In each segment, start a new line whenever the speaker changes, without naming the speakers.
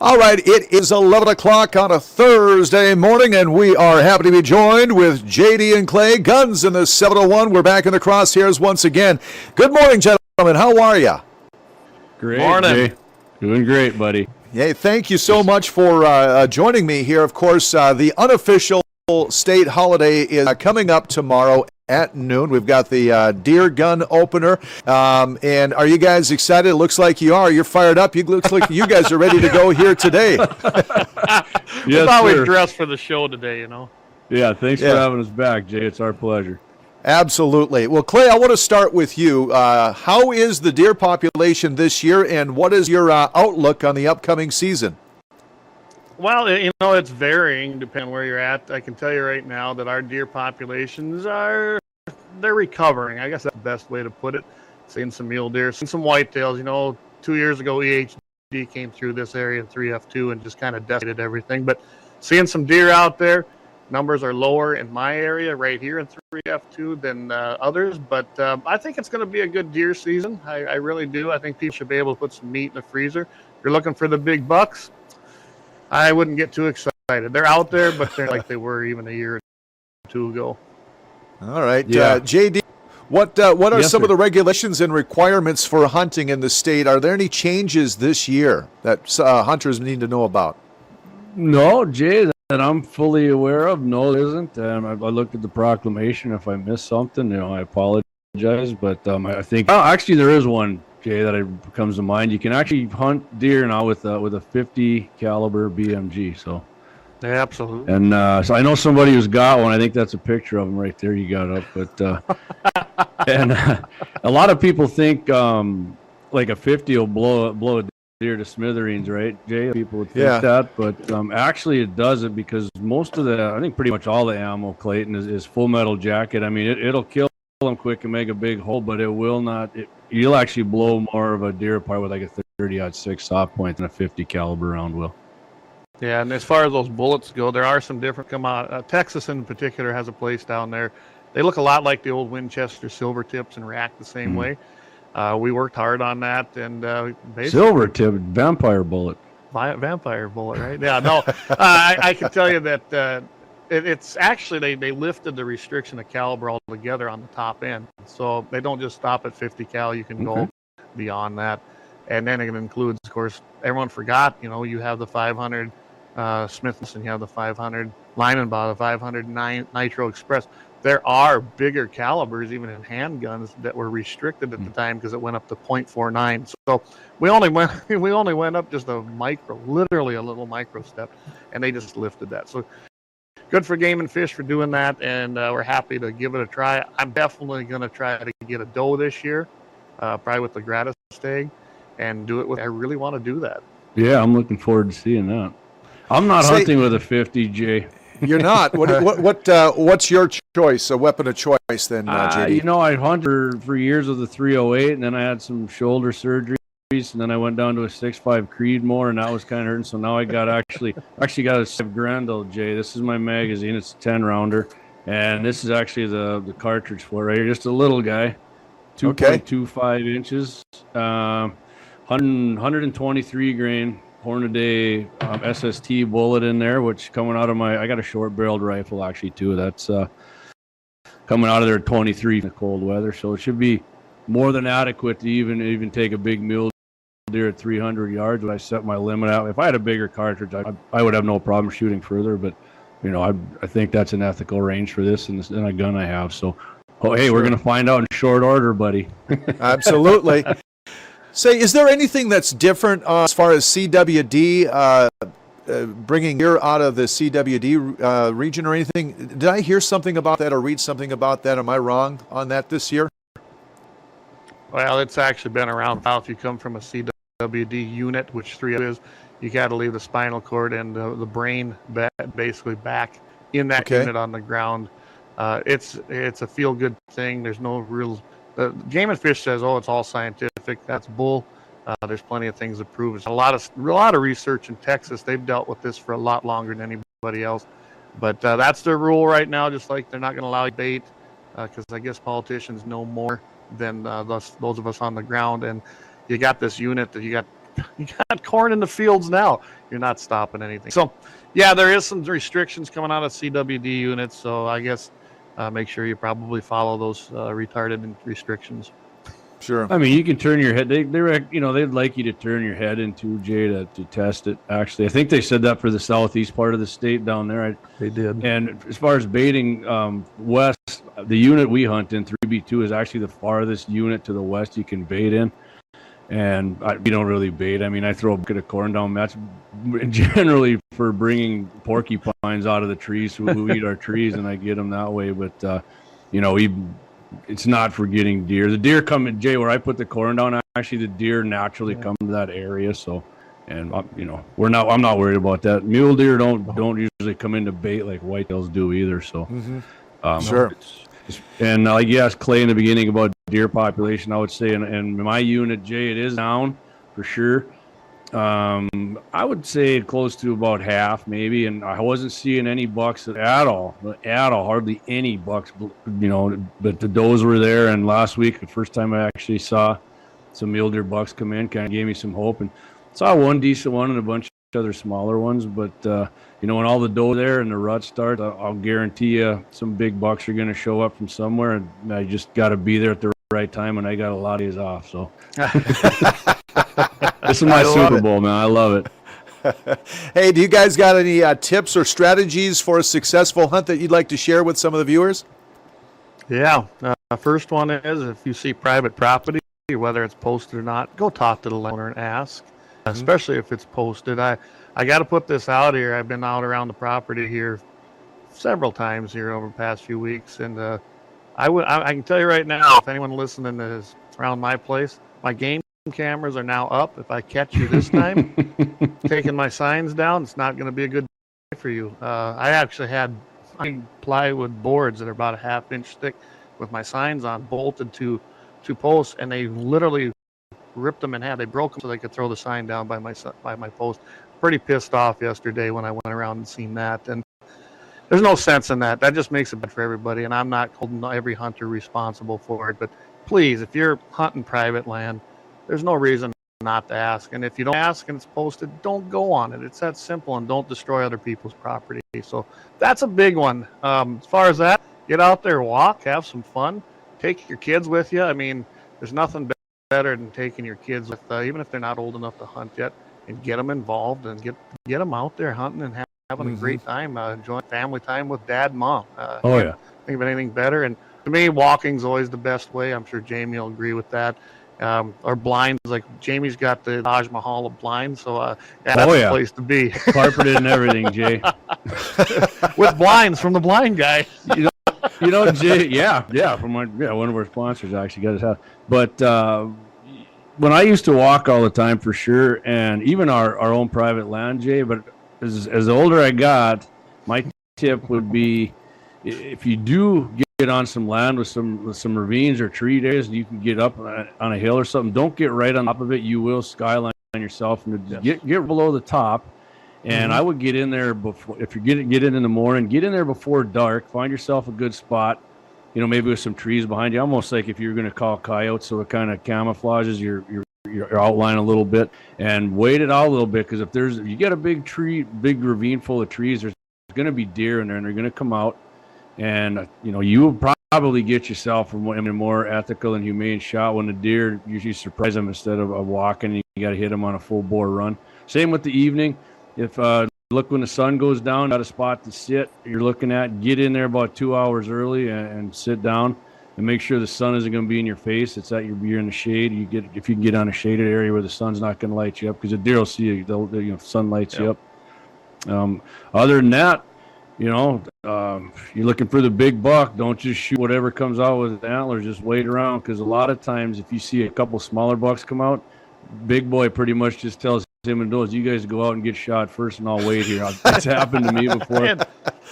All right, it is 11 o'clock on a Thursday morning, and we are happy to be joined with JD and Clay, Guns in the 701. We're back in the Crosshairs once again. Good morning, gentlemen. How are you?
Great,
morning.
Jay. Doing great, buddy.
Hey, thank you so much for joining me here. Of course, the unofficial state holiday is coming up tomorrow at noon. We've got the deer gun opener. And are you guys excited? It looks like you are. You're fired up. It looks like you guys are ready to go here today.
We
Yes,
thought we'd
sir.
dress for the show today, you know.
Yeah, thanks for having us back, Jay. It's our pleasure.
Absolutely. Well, Clay, I want to start with you. How is the deer population this year, and what is your outlook on the upcoming season?
Well, it's varying depending where you're at. I can tell you right now that our deer populations they're recovering. I guess that's the best way to put it. Seeing some mule deer, seeing some whitetails. 2 years ago, EHD came through this area in 3F2 and just kind of decimated everything. But seeing some deer out there, numbers are lower in my area right here in 3F2 than others. But I think it's going to be a good deer season. I really do. I think people should be able to put some meat in the freezer. If you're looking for the big bucks, I wouldn't get too excited. They're out there, but they're like they were even a year or two ago.
All right.
Yeah.
JD, what are
Yes,
some
sir.
of the regulations and requirements for hunting in the state? Are there any changes this year that hunters need to know about?
No, Jay, that I'm fully aware of. No, there isn't. I looked at the proclamation. If I missed something, I apologize. But I think actually there is one, Jay, that comes to mind. You can actually hunt deer now with a 50 caliber BMG. So.
Yeah, absolutely.
And so I know somebody who's got one. I think that's a picture of him right there you got up. But and a lot of people think like a 50 will blow a deer to smithereens, right, Jay? People would think that, but actually it doesn't, because most of I think pretty much all the ammo, Clayton, is full metal jacket. I mean, it'll kill them quick and make a big hole, but it will not. You'll actually blow more of a deer apart with like a 30-06 soft point than a 50 caliber round will.
Yeah, and as far as those bullets go, there are some different come out. Texas in particular has a place down there. They look a lot like the old Winchester silver tips and react the same way. We worked hard on that, and basically
Silver tip vampire bullet.
Vampire bullet, right? Yeah, no, I can tell you that it's actually they lifted the restriction of caliber altogether on the top end, so they don't just stop at 50 cal. You can go beyond that, and then it includes, of course, everyone forgot. You have the 500 Smith, and you have the 500 Leinenbach, the 500 Nitro Express. There are bigger calibers, even in handguns, that were restricted at the time because it went up to .49. So we only went up just a micro, literally a little micro step, and they just lifted that. So good for Game and Fish for doing that, and we're happy to give it a try. I'm definitely going to try to get a doe this year, probably with the gratis tag, and do it with. I really want to do that.
Yeah, I'm looking forward to seeing that. I'm not hunting with a 50, Jay.
You're not. What's your choice? A weapon of choice then, JD?
I hunted for years with a 308, and then I had some shoulder surgeries, and then I went down to a 6.5 Creedmoor, and that was kind of hurting. So now I got actually got a 7 Grendel, Jay. This is my magazine. It's a 10 rounder, and this is actually the cartridge for it right here. Just a little guy, 2.25 inches, 123 grain. Hornaday SST bullet in there, which coming out of I got a short barreled rifle actually too. That's coming out of there 23 in the cold weather, so it should be more than adequate to even take a big mule deer at 300 yards. When I set my limit out, if I had a bigger cartridge, I would have no problem shooting further. But I think that's an ethical range for this and a gun I have. So, we're gonna find out in short order, buddy.
Absolutely. Say, is there anything that's different as far as CWD, bringing deer out of the CWD region or anything? Did I hear something about that or read something about that? Am I wrong on that this year?
Well, it's actually been around now. If you come from a CWD unit, which 3 is, you got to leave the spinal cord and the brain basically back in that unit on the ground. It's a feel-good thing. There's no real... Game and Fish says, it's all scientific. That's bull. There's plenty of things to prove. There's a lot of research in Texas. They've dealt with this for a lot longer than anybody else. But that's their rule right now, just like they're not going to allow bait because I guess politicians know more than those of us on the ground. And you got this unit that you got got corn in the fields now. You're not stopping anything. So, yeah, there is some restrictions coming out of CWD units. So I guess make sure you probably follow those retarded restrictions.
Sure.
I mean, you can turn your head. They'd like you to turn your head into, Jay, to test it. Actually, I think they said that for the southeast part of the state down there.
They did.
And as far as baiting west, the unit we hunt in 3B2 is actually the farthest unit to the west you can bait in. And we don't really bait. I mean, I throw a bucket of corn down. That's generally for bringing porcupines out of the trees who eat our trees, and I get them that way. But it's not for getting deer. The deer come in, Jay, where I put the corn down. Actually, the deer naturally come to that area. So, and I'm not worried about that. Mule deer don't usually come into bait like whitetails do either. So,
Sure.
And like you asked Clay in the beginning about deer population, I would say in my unit, Jay, it is down for sure. I would say close to about half maybe, and I wasn't seeing any bucks at all, hardly any bucks, but the does were there. And last week, the first time I actually saw some mule deer bucks come in, kind of gave me some hope, and saw one decent one and a bunch of other smaller ones. But when all the doe there and the rut starts, I'll guarantee you some big bucks are going to show up from somewhere, and I just got to be there at the right time, and I got a lot of days off. So this is my Super Bowl, man. I love it.
Hey, do you guys got any tips or strategies for a successful hunt that you'd like to share with some of the viewers?
Yeah. First one is, if you see private property, whether it's posted or not, go talk to the landowner and ask, especially if it's posted. I got to put this out here. I've been out around the property here several times here over the past few weeks, and I can tell you right now, if anyone listening is around my place, my game cameras are now up. If I catch you this time taking my signs down, it's not going to be a good day for you. I actually had plywood boards that are about a half-inch thick with my signs on, bolted to posts, and they literally ripped them in half. They broke them so they could throw the sign down by my post. Pretty pissed off yesterday when I went around and seen that. And there's no sense in that. That just makes it bad for everybody, and I'm not holding every hunter responsible for it. But please, if you're hunting private land, there's no reason not to ask. And if you don't ask and it's posted, don't go on it. It's that simple, and don't destroy other people's property. So that's a big one. As far as that, get out there, walk, have some fun, take your kids with you. I mean, there's nothing better than taking your kids with, even if they're not old enough to hunt yet, and get them involved and get them out there hunting and having a great time, enjoying family time with dad and mom. Think of anything better. And to me, walking's always the best way. I'm sure Jamie will agree with that. Or blinds, like Jamie's got the Taj Mahal of blinds, so that's the place to be.
Carpeted and everything, Jay.
With blinds from the blind guy.
Jay, from one of our sponsors actually got his house. But when I used to walk all the time, for sure, and even our own private land, Jay. But as the older I got, my tip would be, if you do get on some land with some ravines or tree areas, you can get up on a hill or something. Don't get right on top of it. You will skyline yourself, and get below the top. And I would get in there before, if you get in the morning, get in there before dark. Find yourself a good spot, maybe with some trees behind you, almost like if you're going to call coyotes, so it kind of camouflages your outline a little bit, and wait it out a little bit, because if you get a big ravine full of trees, there's going to be deer in there, and they're going to come out, and you will probably get yourself a more ethical and humane shot when the deer usually surprise them instead of walking, and you got to hit them on a full bore run. Same with the evening. If look, when the sun goes down, got a spot to sit, you're looking at, get in there about 2 hours early and sit down, and make sure the sun isn't going to be in your face. It's that you're in the shade. If you can get on a shaded area where the sun's not going to light you up, because the deer will see you. Sun lights you up. Other than that, you're looking for the big buck. Don't just shoot whatever comes out with antlers. Just wait around, because a lot of times if you see a couple smaller bucks come out, big boy pretty much just tells him and those, you guys go out and get shot first, and I'll wait here. It's happened to me before.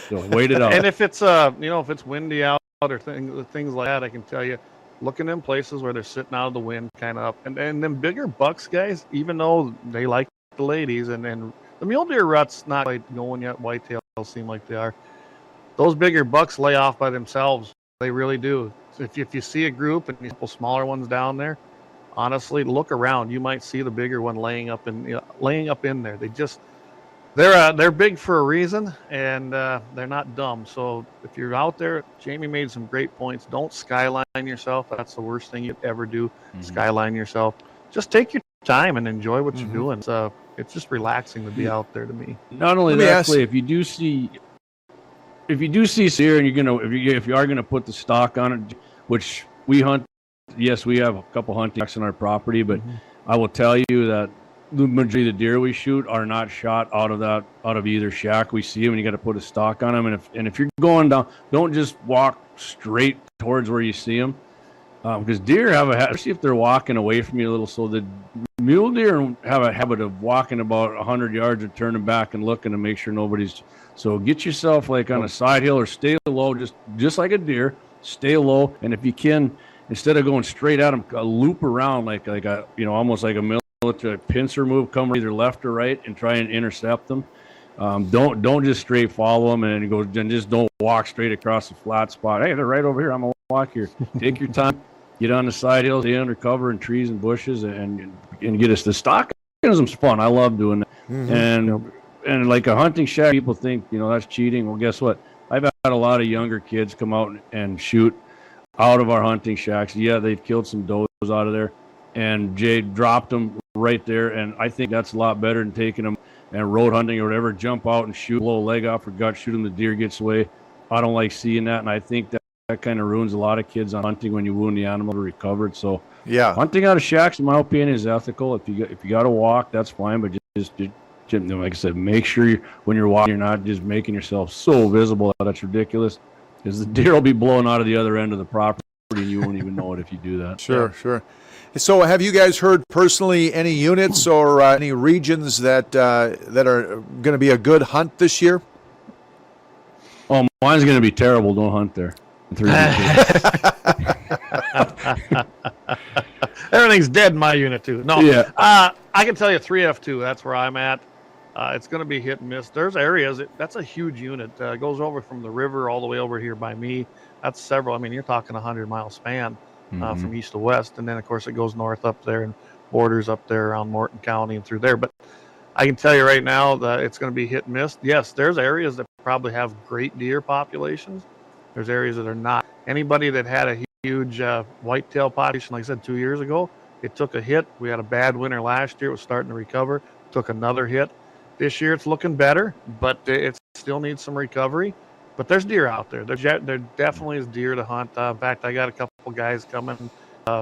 So wait it out.
And if it's if it's windy out or things like that, I can tell you, look in them places where they're sitting out of the wind, kind of up, and them bigger bucks, guys, even though they like the ladies, and the mule deer rut's not quite going yet. Whitetails seem like they are. Those bigger bucks lay off by themselves. They really do. So if you see a group and a couple smaller ones down there, honestly, look around. You might see the bigger one laying up in there. They're big for a reason, and they're not dumb. So if you're out there, Jamie made some great points. Don't skyline yourself. That's the worst thing you'd ever do. Skyline yourself. Just take your time and enjoy what you're doing. So it's just relaxing to be out there to me.
Not only that, Clay, if you do see deer, and if you are gonna put the stock on it, which we hunt, yes, we have a couple hunting stocks on our property, but I will tell you that the majority of the deer we shoot are not shot out of either shack. We see them, and you got to put a stock on them. And if you're going down, don't just walk straight towards where you see them, because deer have especially if they're walking away from you a little. So the mule deer have a habit of walking about 100 yards and turning back and looking to make sure nobody's. So get yourself like on a side hill or stay low, just like a deer. Stay low, and if you can, instead of going straight at them, loop around like a almost like a military pincer move, come either left or right and try and intercept them. Don't just straight follow them and just don't walk straight across the flat spot. Hey, they're right over here. I'm gonna walk here. Take your time. Get on the side hills, stay under cover and trees and bushes, and get us the stock. It's fun. I love doing that. And like a hunting shack, people think that's cheating. Well, guess what? I've had a lot of younger kids come out and shoot out of our hunting shacks. Yeah, they've killed some does out of there, and Jay dropped them right there. And I think that's a lot better than taking them and road hunting or whatever. Jump out and shoot, blow a leg off or gut, shoot them. The deer gets away. I don't like seeing that, and I think that kind of ruins a lot of kids on hunting when you wound the animal to recover it. So
yeah,
hunting out of shacks, in my opinion, is ethical. If you got to walk, that's fine, but just like I said, make sure when you're walking, you're not just making yourself so visible that's ridiculous, because the deer will be blowing out of the other end of the property and you won't even know it if you do that.
Sure. So have you guys heard personally any units or any regions that are going to be a good hunt this year?
Oh, mine's going to be terrible. Don't hunt there.
Everything's dead in my unit too. No,
yeah.
I can tell you 3F2. That's where I'm at. It's going to be hit and miss. There's areas that's a huge unit. It goes over from the river all the way over here by me. That's several. I mean, you're talking 100-mile span from east to west, and then of course it goes north up there and borders up there around Morton County and through there. But I can tell you right now that it's going to be hit and miss. Yes, there's areas that probably have great deer populations. There's areas that are not. Anybody that had a huge whitetail population, like I said, 2 years ago, it took a hit. We had a bad winter last year. It was starting to recover. Took another hit. This year it's looking better, but it still needs some recovery. But there's deer out there. There definitely is deer to hunt. In fact, I got a couple guys coming,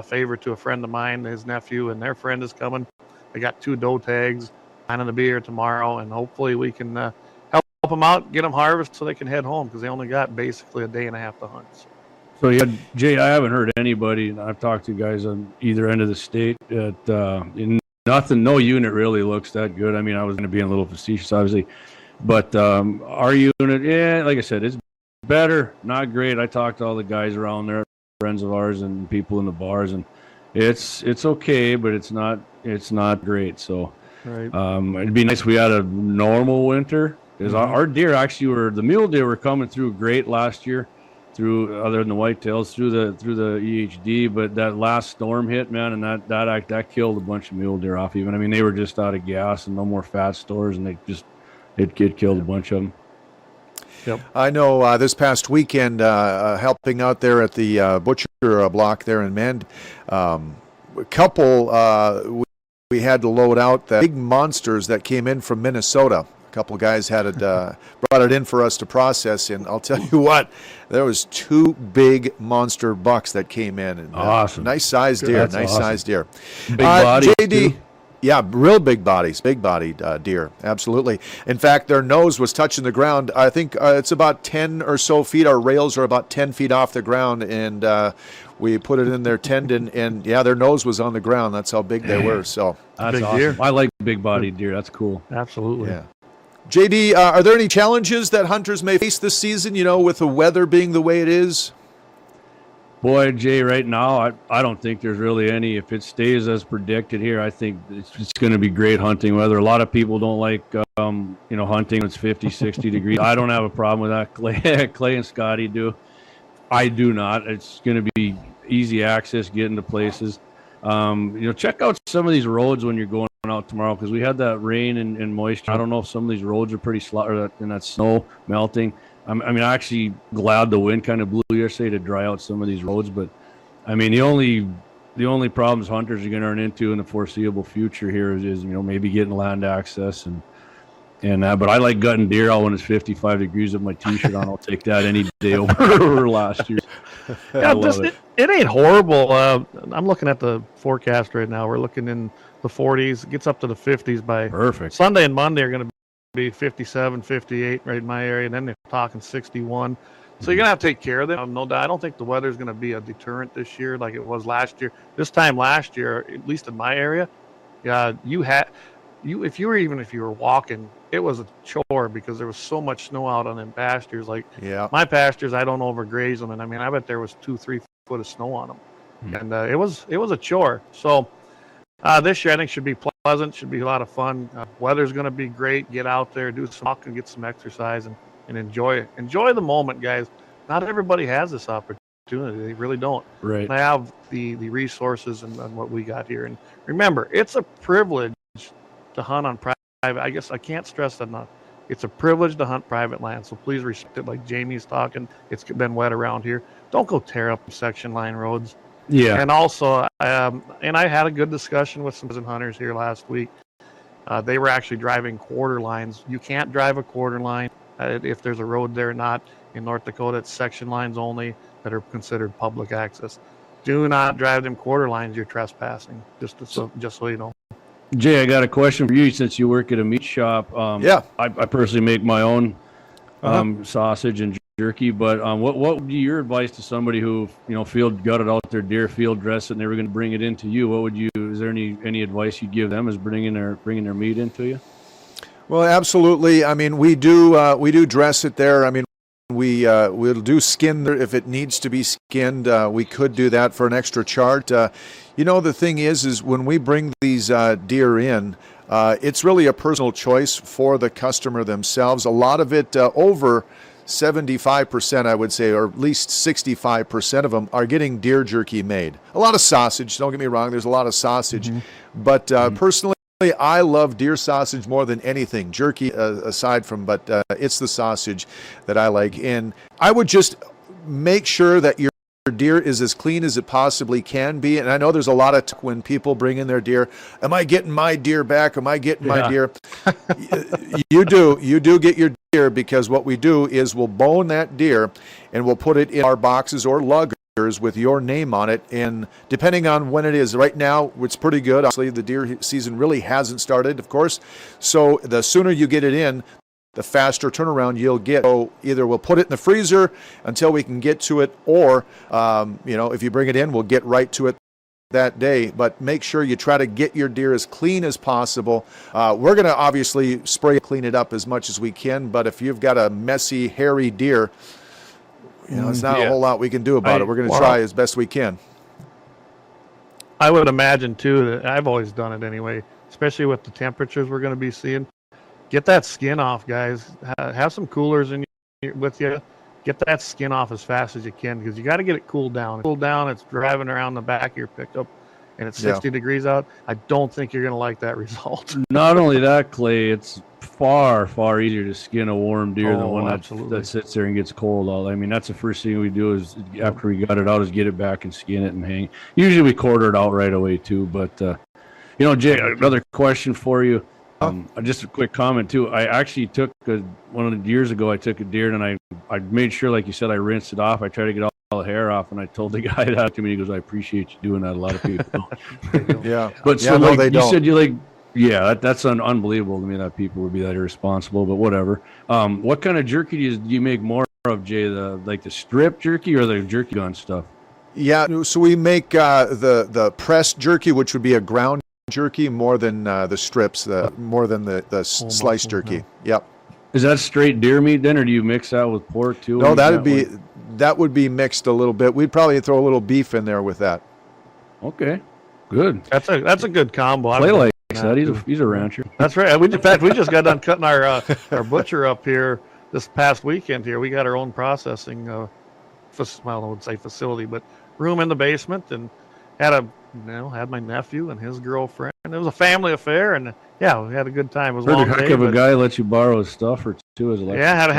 favor to a friend of mine, his nephew, and their friend is coming. They got 2 doe tags, planning to be here tomorrow, and hopefully we can help them out, get them harvested so they can head home, because they only got basically a day and a half to hunt.
So yeah, Jay, I haven't heard anybody, and I've talked to guys on either end of the state that no unit really looks that good. I mean, I was going to be a little facetious, obviously, but our unit, yeah, like I said, it's better, not great. I talked to all the guys around there, friends of ours and people in the bars, and it's okay, but it's not great. So
right.
It'd be nice if we had a normal winter, because our deer actually the mule deer were coming through great last year. Through other than the whitetails, through the EHD, but that last storm hit, man, and that killed a bunch of mule deer off. Even, I mean, they were just out of gas and no more fat stores, and it killed a bunch of them.
Yep. I know this past weekend, helping out there at the butcher block there in Mend, a couple we had to load out the big monsters that came in from Minnesota. A couple of guys had it brought it in for us to process, and I'll tell you what, there was 2 big monster bucks that came in. And,
awesome,
nice sized deer,
awesome.
deer.
Big body,
JD. Too. Yeah, real big bodies, big-bodied deer, absolutely. In fact, their nose was touching the ground. I think it's about 10 or so feet. Our rails are about 10 feet off the ground, and we put it in their tendon, and yeah, their nose was on the ground. That's how big they were. So
that's
big
awesome.
Deer.
I like big-bodied deer. That's cool.
Absolutely.
Yeah. JD, are there any challenges that hunters may face this season, with the weather being the way it is?
Boy, Jay, right now, I don't think there's really any. If it stays as predicted here, I think it's going to be great hunting weather. A lot of people don't like, hunting when it's 50, 60 degrees. I don't have a problem with that. Clay and Scotty do. I do not. It's going to be easy access, getting to places. check out some of these roads when you're going out tomorrow, because we had that rain and moisture. I don't know if some of these roads are pretty and that snow melting. I'm actually glad the wind kind of blew yesterday to dry out some of these roads. But I mean, the only problems hunters are going to run into in the foreseeable future here is maybe getting land access and but I like gutting deer out when it's 55 degrees with my t-shirt on. I'll take that any day over last year.
Yeah, it ain't horrible. I'm looking at the forecast right now. We're looking in the 40s. It gets up to the 50s by
perfect.
Sunday and Monday are going to be 57, 58 right in my area, and then they're talking 61. So you're going to have to take care of them. No doubt. I don't think the weather's going to be a deterrent this year like it was last year. This time last year, at least in my area, if you were walking, it was a chore because there was so much snow out on them pastures. Like my pastures, I don't overgraze them, and I mean, I bet there was 2-3 foot of snow on them, and it was a chore. So this year I think should be pleasant, should be a lot of fun. Weather's going to be great. Get out there, do some walk and get some exercise, and enjoy it. Enjoy the moment, guys. Not everybody has this opportunity. They really don't.
Right.
And I have the resources and what we got here. And remember, it's a privilege to hunt on private. I guess I can't stress that enough. It's a privilege to hunt private land. So please respect it. Like Jamie's talking, it's been wet around here. Don't go tear up section line roads.
Yeah.
And also, and I had a good discussion with some hunters here last week. They were actually driving quarter lines. You can't drive a quarter line if there's a road there or not. In North Dakota, it's section lines only that are considered public access. Do not drive them quarter lines. You're trespassing. Just so you know.
Jay, I got a question for you since you work at a meat shop. I personally make my own sausage and jerky, but what would be your advice to somebody who gutted out their deer, field dressed it, and they were going to bring it into you? Is there any advice you'd give them as bringing their meat into you?
Well, absolutely. I mean, we do dress it there. I mean, we'll do skin there if it needs to be skinned. We could do that for an extra charge. The thing is when we bring these deer in, it's really a personal choice for the customer themselves. A lot of it, over 75%, I would say, or at least 65% of them are getting deer jerky made. A lot of sausage, don't get me wrong, there's a lot of sausage. But personally, I love deer sausage more than anything, jerky aside from, but it's the sausage that I like. And I would just make sure that your deer is as clean as it possibly can be. And I know there's a lot of when people bring in their deer, am I getting my deer back? Am I getting my deer? You do get your deer, because what we do is we'll bone that deer and we'll put it in our boxes or luggers with your name on it, and depending on when it is. Right now it's pretty good. Obviously the deer season really hasn't started, of course, so the sooner you get it in, the faster turnaround you'll get. So either we'll put it in the freezer until we can get to it, or if you bring it in, we'll get right to it that day. But make sure you try to get your deer as clean as possible. We're going to obviously spray and clean it up as much as we can, but if you've got a messy, hairy deer, it's not a whole lot we can do about it. We're going to try as best we can.
I would imagine, too, that I've always done it anyway, especially with the temperatures we're going to be seeing. Get that skin off, guys. Have some coolers with you. Get that skin off as fast as you can, because you got to get it cooled down. It's driving around the back of your pickup, and it's 60 degrees out. I don't think you're going to like that result.
Not only that, Clay, it's far, far easier to skin a warm deer than one that sits there and gets cold out. I mean, that's the first thing we do is after we gut it out is get it back and skin it and hang. Usually we quarter it out right away too. But, Jay, another question for you. Just a quick comment too. I actually took one of the years ago, I took a deer and I made sure, like you said, I rinsed it off. I tried to get all the hair off, and I told the guy that to me. He goes, I appreciate you doing that. A lot of people don't.
Yeah.
But so
no, they don't.
Said that's unbelievable to me that people would be that irresponsible, but whatever. What kind of jerky do you make more of, Jay? The strip jerky or the jerky gun stuff?
Yeah, so we make the pressed jerky, which would be a ground jerky, more than the strips, more than the sliced jerky. Yep.
Is that straight deer meat then, or do you mix that with pork too?
No, that would be mixed a little bit. We'd probably throw a little beef in there with that.
Okay, good.
That's a good combo.
Clay likes that. He's a rancher.
That's right. In fact, we just got done cutting our butcher up here this past weekend. Here we got our own processing, I would say facility, but room in the basement, and had a had my nephew and his girlfriend. It was a family affair, and yeah, we had a good time. It was a
Heard
long
a heck
day,
of a
but
guy let you borrow his stuff or two as a
had a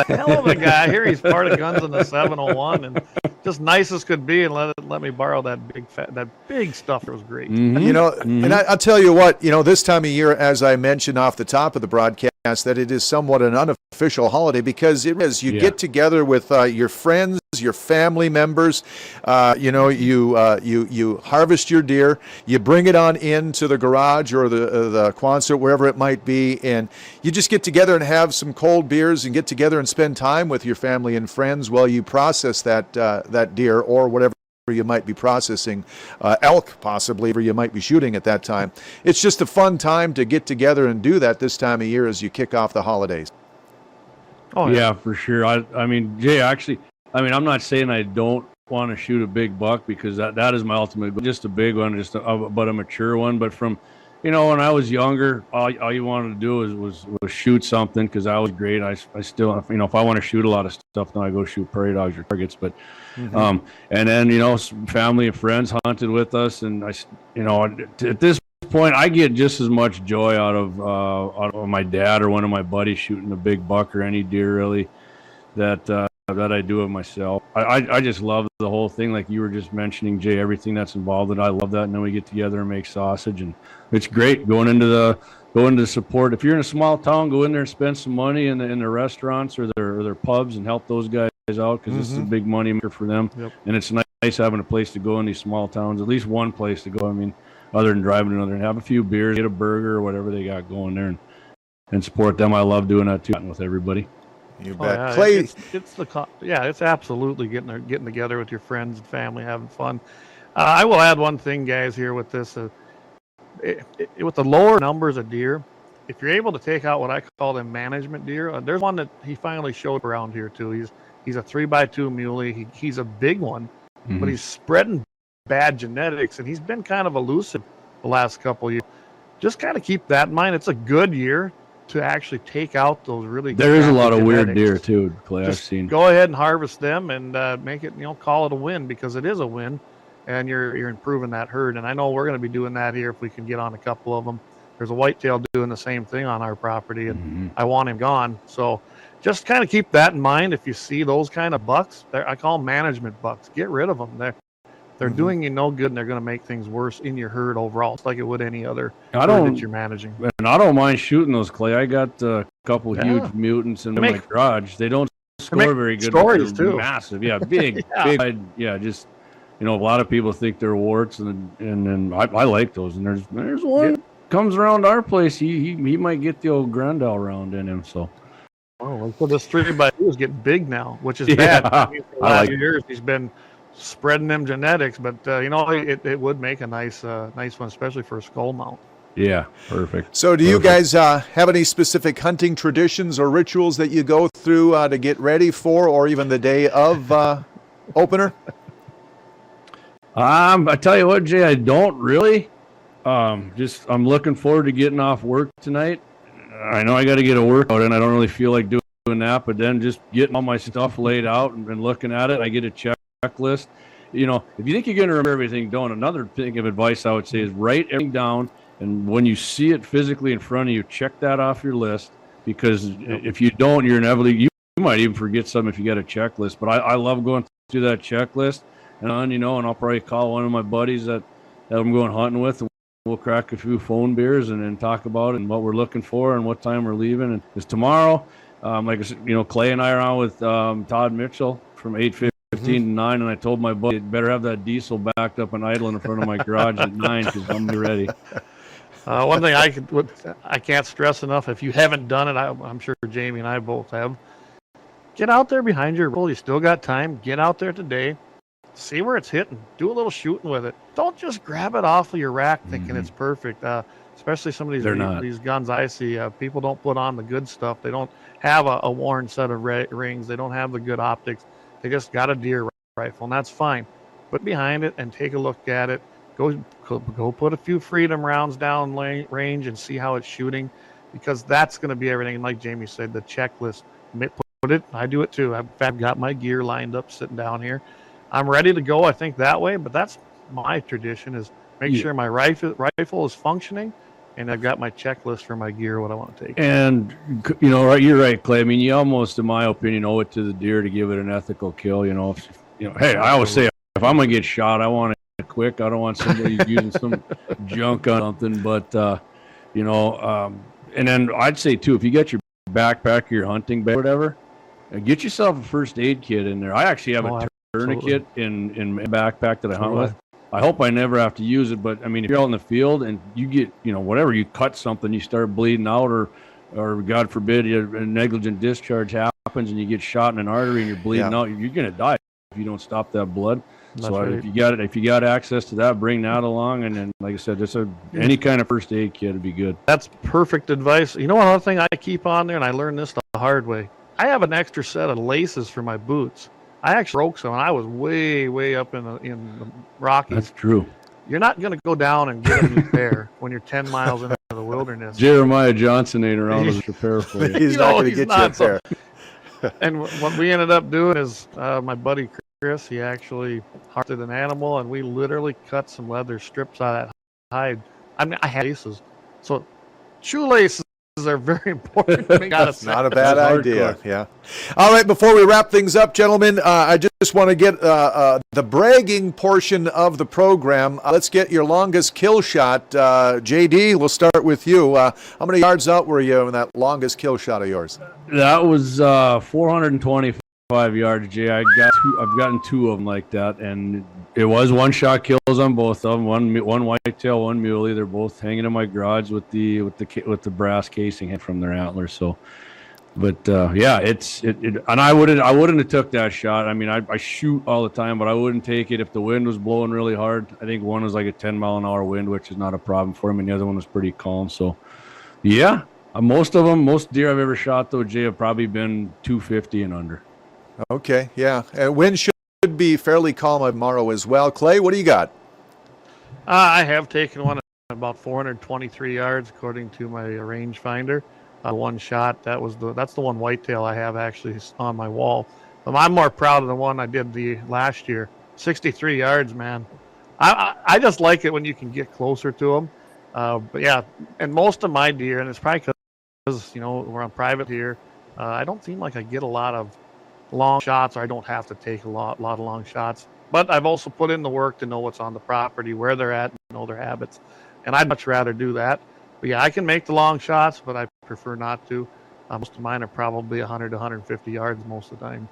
hell of a guy here. He's part of Guns in the 701, and just nice as could be, and let me borrow that big stuff. It was great.
And I'll tell you what, this time of year, as I mentioned off the top of the broadcast, that it is somewhat an unofficial holiday because it is. You get together with your friends, your family members. You harvest your deer, you bring it on into the garage or the Quonset, wherever it might be, and you just get together and have some cold beers and get together and spend time with your family and friends while you process that deer or whatever you might be processing, elk possibly, or you might be shooting at that time. It's just a fun time to get together and do that this time of year as you kick off the holidays.
Oh yeah, for sure. I mean, Jay, actually, I'm not saying I don't want to shoot a big buck because that is my ultimate goal. Just a big one, but a mature one. But from, when I was younger, all you wanted to do was shoot something because I was great. I still, if I want to shoot a lot of stuff, then I go shoot prairie dogs or targets. But, and then, family and friends hunted with us. And at this point, I get just as much joy out of my dad or one of my buddies shooting a big buck or any deer really that I do of myself. I just love the whole thing, like you were just mentioning, Jay, everything that's involved in it. I love that. And then we get together and make sausage, and it's great going into support. If you're in a small town, go in there and spend some money in the restaurants or their pubs and help those guys out because this is a big money maker for them. Yep. And it's nice having a place to go in these small towns, at least one place to go. I mean, other than driving to another and have a few beers, get a burger or whatever they got going there and support them. I love doing that too with everybody.
You bet.
Yeah,
Clay,
it's absolutely getting together with your friends and family, having fun. I will add one thing, guys, here with this. With the lower numbers of deer, if you're able to take out what I call them management deer, there's one that he finally showed around here too. He's a 3x2 muley. He's a big one, but he's spreading bad genetics, and he's been kind of elusive the last couple of years. Just kind of keep that in mind. It's a good year to actually take out those really good.
There is a lot of weird deer too, Clay. I've seen.
Go ahead and harvest them and make it, call it a win, because it is a win, and you're improving that herd. And I know we're going to be doing that here if we can get on a couple of them. There's a whitetail doing the same thing on our property, and I want him gone. So just kind of keep that in mind. If you see those kind of bucks, I call them management bucks. Get rid of them. They're doing you no good, and they're going to make things worse in your herd overall. It's like it would any other herd that you're managing.
And I don't mind shooting those, Clay. I got a couple huge mutants in my garage. They don't score very good.
Stories too.
Massive, big, big. Just a lot of people think they're warts, and I like those. And there's one comes around our place. He might get the old Grandel round in him. So.
Oh, so this 3x2 is getting big now, which is bad. I mean, for the last few years, he's been spreading them genetics, but it would make a nice one, especially for a skull mount.
Yeah, perfect.
So do you guys have any specific hunting traditions or rituals that you go through to get ready for, or even the day of opener?
I tell you what, Jay, I don't really. I'm looking forward to getting off work tonight. I know I got to get a workout in. I don't really feel like doing that, but then just getting all my stuff laid out and looking at it, I get a checklist. If you think you're going to remember everything, don't. Another thing of advice I would say is write everything down, and when you see it physically in front of you, check that off your list, because if you don't, you're inevitably, you might even forget something if you got a checklist. But I love going through that checklist, and I'll probably call one of my buddies that I'm going hunting with, and we'll crack a few phone beers and talk about it and what we're looking for and what time we're leaving. And it's tomorrow. Like I said, Clay and I are on with Todd Mitchell from 8:15 to 9, and I told my buddy, better have that diesel backed up and idling in front of my garage at 9 because I'm ready.
One thing I can't stress enough, if you haven't done it, I'm sure Jamie and I both have, get out there behind your rifle. You still got time. Get out there today. See where it's hitting. Do a little shooting with it. Don't just grab it off of your rack thinking it's perfect. Especially some of these guns I see. People don't put on the good stuff. They don't have a worn set of rings. They don't have the good optics. They just got a deer rifle, and that's fine. Put behind it and take a look at it. Go put a few Freedom rounds down range and see how it's shooting, because that's going to be everything. And like Jamie said, the checklist. Put it. I do it too. I've got my gear lined up, sitting down here. I'm ready to go. I think that way, but that's my tradition is make sure my rifle is functioning, and I've got my checklist for my gear, what I want to take.
And, you know, right, you're right, Clay. I mean, you almost, in my opinion, owe it to the deer to give it an ethical kill. You know, hey, I always say, if I'm going to get shot, I want it quick. I don't want somebody using some junk on something. But, you know, and then I'd say, too, if you get your backpack or your hunting bag or whatever, get yourself a first aid kit in there. I actually have a tourniquet in my backpack that I hunt with. I hope I never have to use it, but I mean, if you're out in the field and you get, you know, whatever, you cut something, you start bleeding out, or God forbid, a negligent discharge happens and you get shot in an artery and you're bleeding out, you're gonna die if you don't stop that blood.
That's
so
right.
if you got access to that, bring that along, and then, like I said, just any kind of first aid kit would be good.
That's perfect advice. You know, another thing I keep on there, and I learned this the hard way. I have an extra set of laces for my boots. I actually broke some, and I was way up in the Rockies.
That's true.
You're not going to go down and get a new pair when you're 10 miles into the wilderness.
Jeremiah Johnson ain't around as a prepare for you.
He's not going to get you a pair.
And what we ended up doing is my buddy Chris, he actually hunted an animal, and we literally cut some leather strips out of that hide. I mean, I had laces. So shoelaces are very important.
That's not a bad idea. Yeah. All right. Before we wrap things up, gentlemen, I just want to get the bragging portion of the program. Let's get your longest kill shot. JD, we'll start with you. How many yards out were you in that longest kill shot of yours?
That was 425 yards, Jay. I've gotten two of them like that, and it was one shot kills on both of them. One whitetail, one muley. They're both hanging in my garage with the brass casing from their antlers. So, but yeah, and I wouldn't have took that shot. I mean, I shoot all the time, but I wouldn't take it if the wind was blowing really hard. I think one was like a 10-mile-an-hour wind, which is not a problem for him, and the other one was pretty calm. So, yeah, most deer I've ever shot though, Jay, have probably been 250 and under.
Okay, yeah, and wind should be fairly calm tomorrow as well. Clay, what do you got?
I have taken one at about 423 yards, according to my rangefinder. One shot. That's the one whitetail I have actually on my wall. I'm more proud of the one I did the last year. 63 yards, man. I just like it when you can get closer to them. But yeah, and most of my deer, and it's probably because we're on private here. I don't seem like I get a lot of long shots, or I don't have to take a lot of long shots. But I've also put in the work to know what's on the property, where they're at, know their habits, and I'd much rather do that. But yeah, I can make the long shots, but I prefer not to. Most of mine are probably 100 to 150 yards most of the time.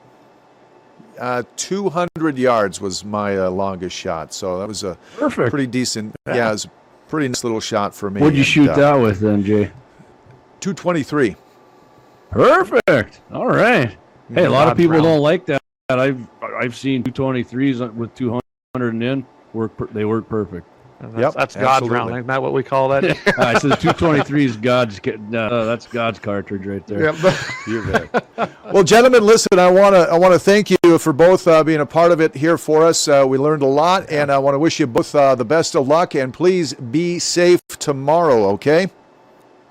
200 yards was my longest shot, so that was a pretty decent. Yeah, it was a pretty nice little shot for me.
What'd you shoot that with then, Jay?
223.
Perfect. All right. Hey, a lot of people don't like that. I've seen 223s with 200 and in they work perfect.
That's God's round. Isn't that what we call that?
I said 223 is God's. That's God's cartridge right there.
Yep.
You bet. Well, gentlemen, listen. I want to thank you for both being a part of it here for us. We learned a lot, and I want to wish you both the best of luck. And please be safe tomorrow. Okay.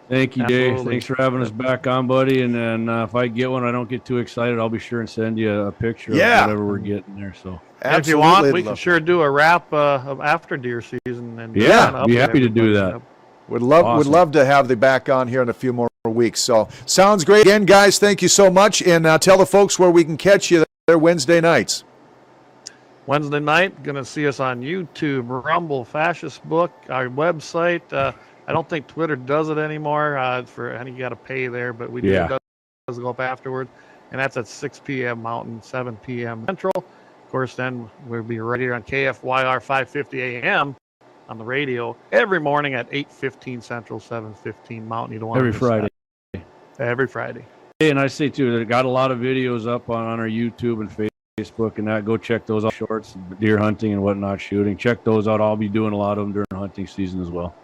Thank you, Jay. Thanks for having us back on, buddy. And then if I get one, I don't get too excited, I'll be sure and send you a picture of whatever we're getting there. So,
if you want, we can sure do a wrap of after deer season. And
be happy to do that.
Would love to have the back on here in a few more weeks. So, sounds great. Again, guys, thank you so much. And tell the folks where we can catch you there Wednesday nights.
Wednesday night, going to see us on YouTube, Rumble, Fascist Book, our website. I don't think Twitter does it anymore. I think you got to pay there, but we do does go up afterwards, and that's at 6 p.m. Mountain, 7 p.m. Central. Of course, then we'll be right here on KFYR 550 a.m. on the radio every morning at 8:15 Central, 7:15 Mountain. You don't want
every Friday.
Every Friday.
Hey, and I say too, they got a lot of videos up on our YouTube and Facebook and that. Go check those out. Shorts, deer hunting and whatnot, shooting. Check those out. I'll be doing a lot of them during hunting season as well.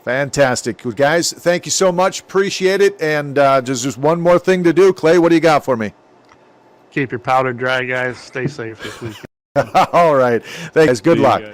Fantastic. Well, guys, thank you so much. Appreciate it. And just one more thing to do. Clay, what do you got for me?
Keep your powder dry, guys. Stay safe this week.
All right. Thanks. Good luck.